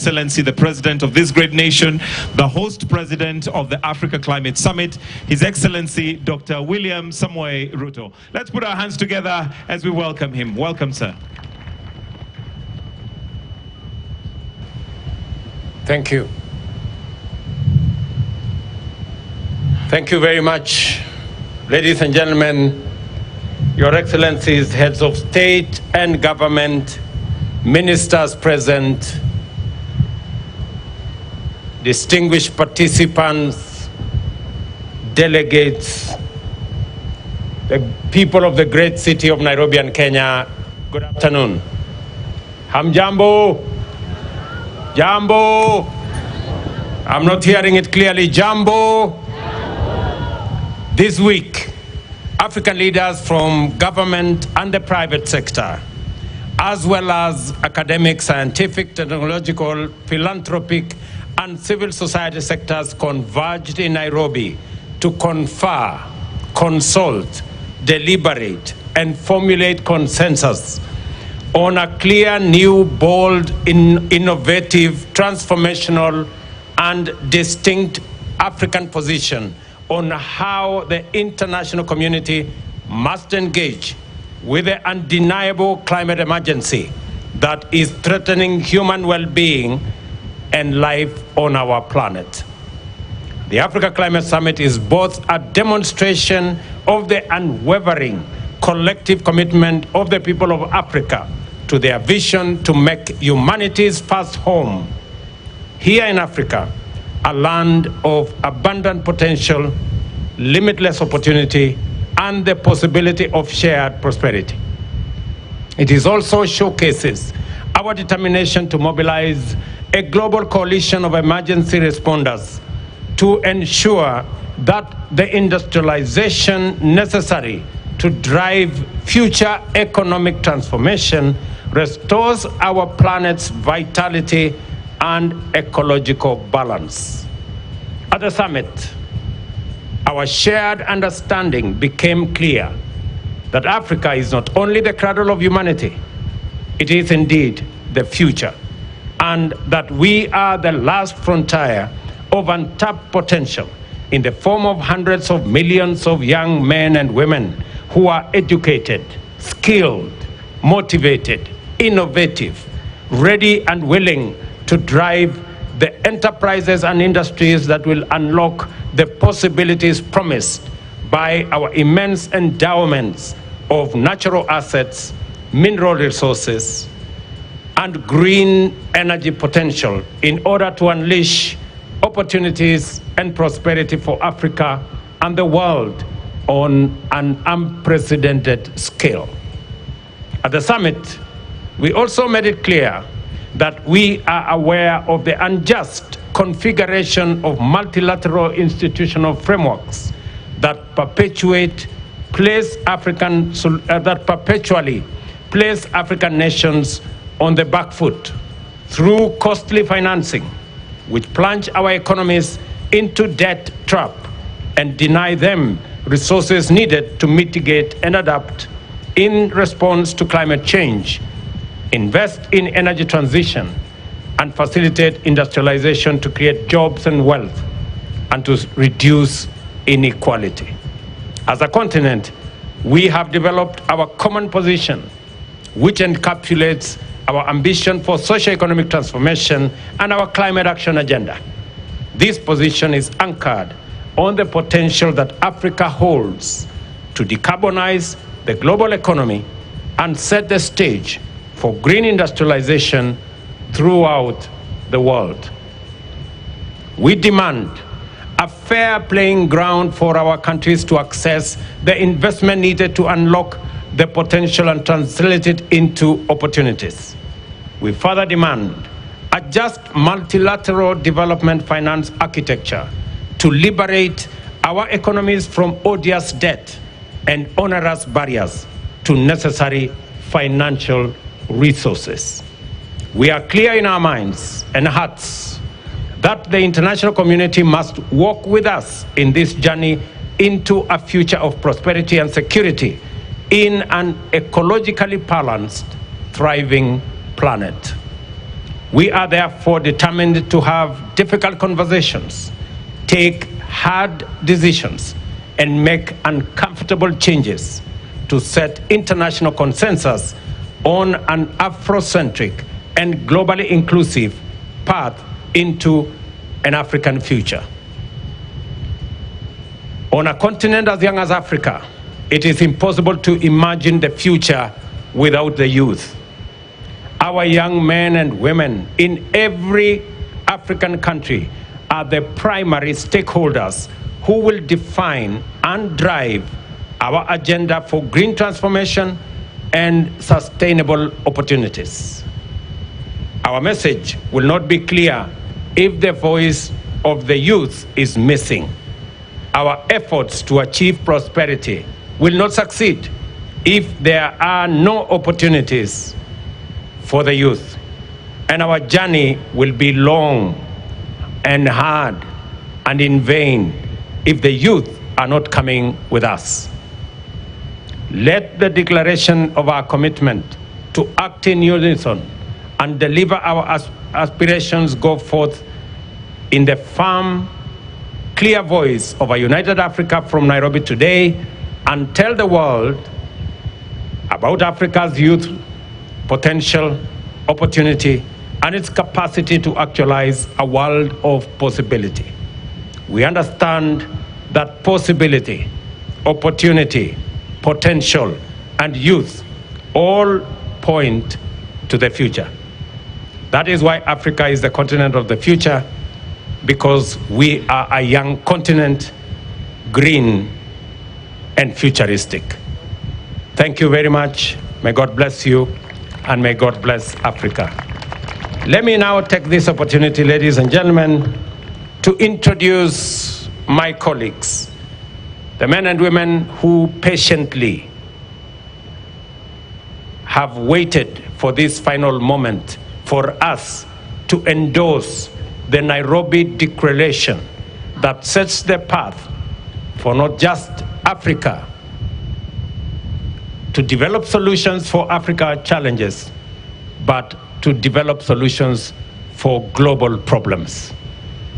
Excellency, the President of this great nation, the host President of the Africa Climate Summit, His Excellency Dr. William Ruto. Let's put our hands together as we welcome him. Welcome, sir. Thank you. Thank you very much, ladies and gentlemen, Your Excellencies, heads of state and government, ministers present, distinguished participants, delegates, the people of the great city of Nairobi and Kenya, good afternoon. Hamjambo? Jambo? I'm not hearing it clearly. Jambo? This week, African leaders from government and the private sector, as well as academic, scientific, technological, philanthropic, and civil society sectors converged in Nairobi to confer, consult, deliberate, and formulate consensus on a clear, new, bold, innovative, transformational, and distinct African position on how the international community must engage with the undeniable climate emergency that is threatening human well-being and life on our planet. The Africa Climate Summit is both a demonstration of the unwavering collective commitment of the people of Africa to their vision to make humanity's first home here in Africa a land of abundant potential, limitless opportunity, and the possibility of shared prosperity. It is also showcases our determination to mobilize a global coalition of emergency responders to ensure that the industrialization necessary to drive future economic transformation restores our planet's vitality and ecological balance. At the summit, our shared understanding became clear that Africa is not only the cradle of humanity, it is indeed the future, and that we are the last frontier of untapped potential in the form of hundreds of millions of young men and women who are educated, skilled, motivated, innovative, ready and willing to drive the enterprises and industries that will unlock the possibilities promised by our immense endowments of natural assets, mineral resources, and green energy potential in order to unleash opportunities and prosperity for Africa and the world on an unprecedented scale. At the summit, we also made it clear that we are aware of the unjust configuration of multilateral institutional frameworks that perpetually place African nations on the back foot through costly financing, which plunge our economies into debt trap and deny them resources needed to mitigate and adapt in response to climate change, invest in energy transition, and facilitate industrialization to create jobs and wealth, and to reduce inequality. As a continent, we have developed our common position, which encapsulates our ambition for socio-economic transformation and our climate action agenda. This position is anchored on the potential that Africa holds to decarbonize the global economy and set the stage for green industrialization throughout the world. We demand a fair playing ground for our countries to access the investment needed to unlock the potential and translate it into opportunities. We further demand a just multilateral development finance architecture to liberate our economies from odious debt and onerous barriers to necessary financial resources. We are clear in our minds and hearts that the international community must walk with us in this journey into a future of prosperity and security in an ecologically balanced, thriving planet. We are therefore determined to have difficult conversations, take hard decisions, and make uncomfortable changes to set international consensus on an Afrocentric and globally inclusive path into an African future. On a continent as young as Africa, it is impossible to imagine the future without the youth. Our young men and women in every African country are the primary stakeholders who will define and drive our agenda for green transformation and sustainable opportunities. Our message will not be clear if the voice of the youth is missing. Our efforts to achieve prosperity will not succeed if there are no opportunities for the youth. And our journey will be long and hard and in vain if the youth are not coming with us. Let the declaration of our commitment to act in unison and deliver our aspirations go forth in the firm, clear voice of a united Africa from Nairobi today, and tell the world about Africa's youth potential, opportunity, and its capacity to actualize a world of possibility. We understand that possibility, opportunity, potential, and youth all point to the future. That is why Africa is the continent of the future, because we are a young continent, green and futuristic. Thank you very much. May God bless you, and may God bless Africa. Let me now take this opportunity, ladies and gentlemen, to introduce my colleagues, the men and women who patiently have waited for this final moment for us to endorse the Nairobi Declaration that sets the path for not just Africa to develop solutions for Africa's challenges, but to develop solutions for global problems.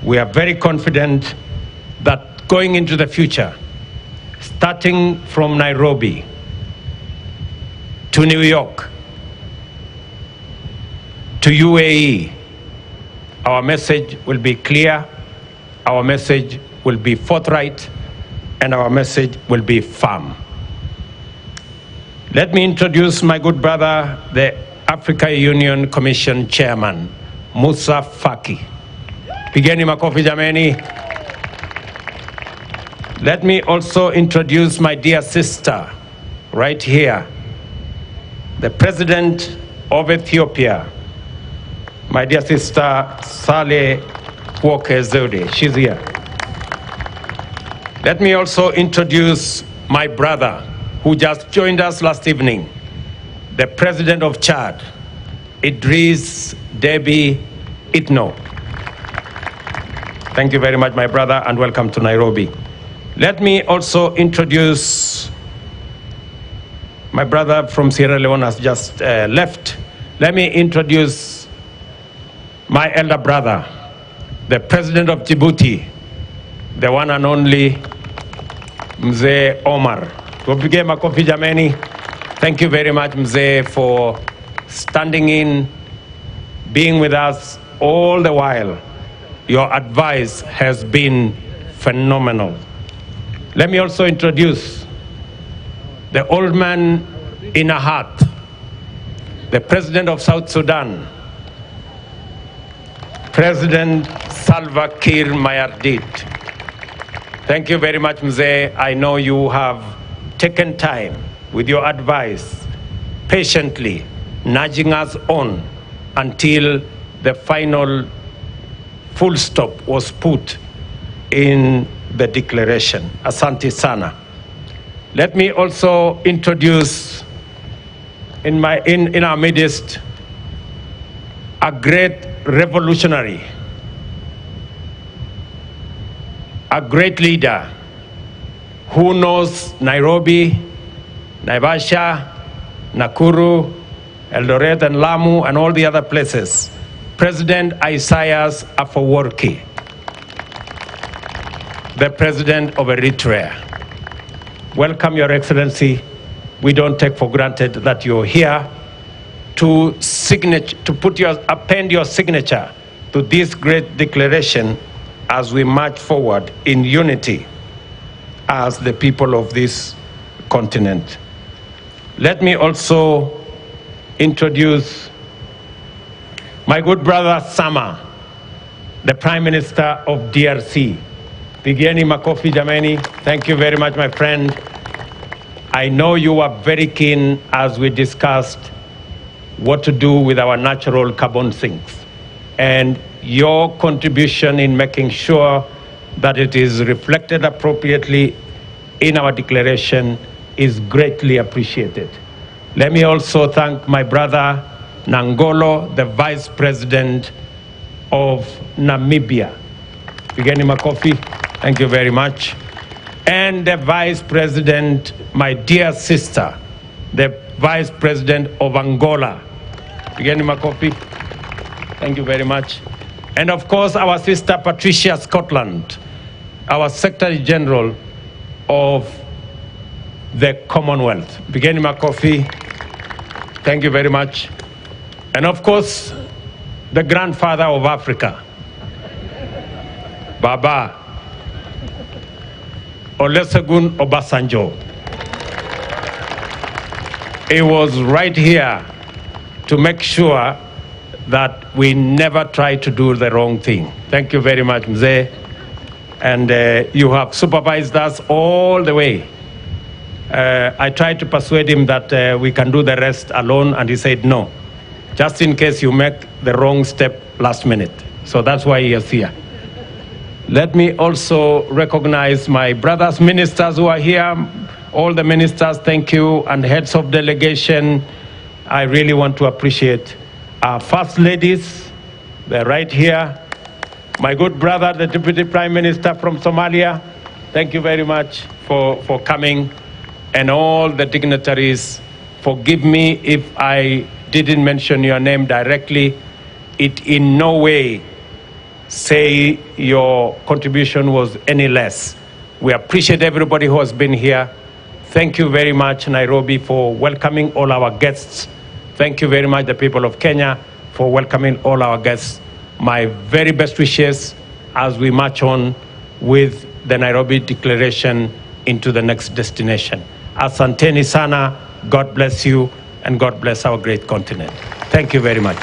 We are very confident that going into the future, starting from Nairobi to New York to UAE, our message will be clear, our message will be forthright, and our message will be firm. Let me introduce my good brother, the Africa Union Commission Chairman, Musa Faki. Pigeni makofi jameni. Let me also introduce my dear sister, right here, the President of Ethiopia, my dear sister, Saleh Walker Zewde. She's here. Let me also introduce my brother, who just joined us last evening, the President of Chad, Idris Deby Itno. Thank you very much, my brother, and welcome to Nairobi. Let me also introduce my brother from Sierra Leone has just left. Let me introduce my elder brother, the President of Djibouti, the one and only Mzee Omar. Tupige makofi jameni. Thank you very much, Mzee, for standing in, being with us all the while. Your advice has been phenomenal. Let me also introduce the old man in a hat, the President of South Sudan, President Salva Kiir Mayardit. Thank you very much, Mzee. I know you have taken time with your advice, patiently nudging us on until the final full stop was put in the declaration. Asante sana. Let me also introduce in our midst a great revolutionary, a great leader who knows Nairobi, Naivasha, Nakuru, Eldoret, and Lamu, and all the other places. President Isaias Afwerki, the President of Eritrea. Welcome, Your Excellency. We don't take for granted that you're here to append your signature to this great declaration as we march forward in unity as the people of this continent. Let me also introduce my good brother Sama, the Prime Minister of DRC. Pigieni makofi jameni. Thank you very much, my friend. I know you were very keen as we discussed what to do with our natural carbon sinks, and your contribution in making sure that it is reflected appropriately in our declaration is greatly appreciated. Let me also thank my brother Nangolo, the Vice President of Namibia. Pigeni makofi. Thank you very much. And the Vice President, my dear sister, the Vice President of Angola. Pigeni makofi. Thank you very much. And of course, our sister Patricia Scotland, our Secretary General of the Commonwealth. Pigeni makofi. Thank you very much. And of course, the grandfather of Africa, Baba Olusegun Obasanjo. He was right here to make sure that we never try to do the wrong thing. Thank you very much, Mzee. And you have supervised us all the way. I tried to persuade him that we can do the rest alone, and he said no, just in case you make the wrong step last minute. So that's why he is here. Let me also recognize my brothers ministers who are here. All the ministers, thank you, and heads of delegation. I really want to appreciate our first ladies. They're right here. My good brother, the Deputy Prime Minister from Somalia, thank you very much for coming. And all the dignitaries, forgive me if I didn't mention your name directly. It in no way say your contribution was any less. We appreciate everybody who has been here. Thank you very much, Nairobi, for welcoming all our guests. Thank you very much, the people of Kenya, for welcoming all our guests. My very best wishes as we march on with the Nairobi Declaration into the next destination. Asanteni sana, God bless you, and God bless our great continent. Thank you very much.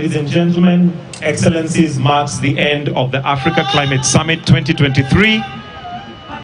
Ladies and gentlemen, Excellencies, marks the end of the Africa Climate Summit 2023.